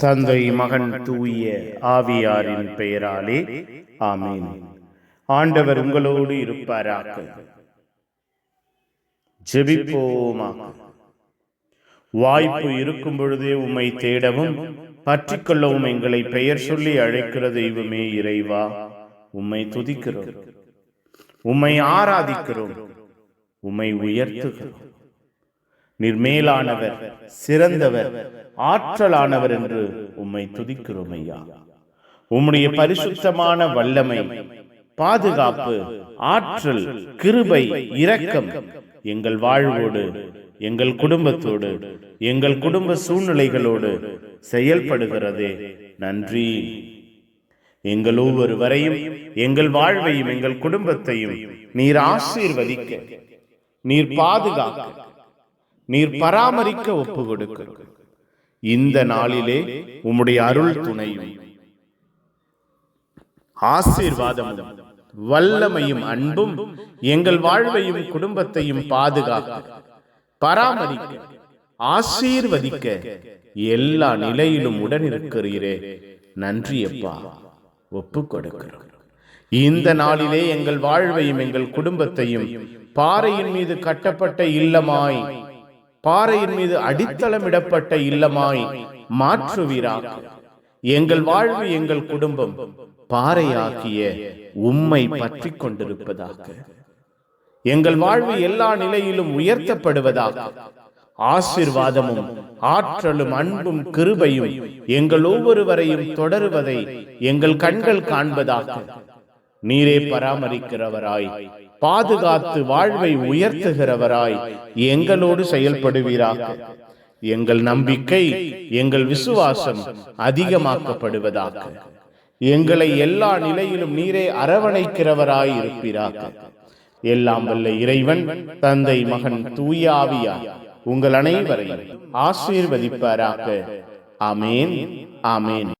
தந்தை, மகன், தூய ஆவியாரின் பெயராலே ஆமீன். ஆண்டவர் உங்களோடு இருப்பாராக. ஜெபிப்போமாக. வாய்ப்பு இருக்கும் பொழுதே உம்மை தேடவும் பற்றிக்கொள்ளவும் எங்களை பெயர் சொல்லி அழைக்கிற தெய்வமே இறைவா, உம்மை துதிக்கிறோம், உம்மை ஆராதிக்கிறோம், உம்மை உயர்த்துகிறோம். நிர்மேலானவர், சிறந்தவர், ஆற்றலானவர் என்று உம்மை துதிக்கிறோம் ஐயா. உம்முடைய பரிசுத்தமான வல்லமை, பாதுகாப்பு, ஆற்றல், கிருபை, இரக்கம் எங்கள் வாழ்வோடு, எங்கள் குடும்பத்தோடு, எங்கள் குடும்ப சூழ்நிலைகளோடு செயல்படுகிறதே. நன்றி. எங்கள் ஒவ்வொருவரையும், எங்கள் வாழ்வையும், எங்கள் குடும்பத்தையும் நீர் ஆசீர்வதிக்க, நீர் பாதுகாக்க, நீர் பராமரிக்க ஒப்பு கொடுக்கிறோம். இந்த நாளிலே உம்முடைய அருள் துணையும் ஆசீர்வாதமும் வல்லமையும் அன்பும் எங்கள் வாழ்வையும் குடும்பத்தையும் பாதுகாக்க, பராமரிக்க, ஆசீர்வதிக்க எல்லா நிலையிலும் உடனிருக்கிறீரே. நன்றி அப்பா, ஒப்பு கொடுக்கிறோம். இந்த நாளிலே எங்கள் வாழ்வையும் எங்கள் குடும்பத்தையும் பாறையின் மீது கட்டப்பட்ட இல்லமாய், பாறையின் மீது அடித்தளமிடப்பட்ட இல்லமாய் மாற்றுவீராக. எங்கள் வாழ்வு, எங்கள் குடும்பம் பாறையாகிய உம்மை பற்றி கொண்டிருப்பதாக. எங்கள் வாழ்வு எல்லா நிலையிலும் உயர்த்தப்படுவதாக. ஆசீர்வாதமும் ஆற்றலும் அன்பும் கிருபையும் எங்கள் ஒவ்வொருவரையும் தொடருவதை எங்கள் கண்கள் காண்பதாக. நீரே பராமரிக்கிறவராய், பாதுகாத்து வாழ்வை உயர்த்துகிறவராய் எங்களோடு செயல்படுவீராக. எங்கள் நம்பிக்கை, எங்கள் விசுவாசம் அதிகமாக்கப்படுவதாக. எங்களை எல்லா நிலையிலும் நீரே அரவணைக்கிறவராய் இருப்பீராக. எல்லாம் வல்ல இறைவன், தந்தை, மகன், தூய ஆவியார் உங்கள் அனைவரையும் ஆசீர்வதிப்பாராக. ஆமேன், ஆமேன்.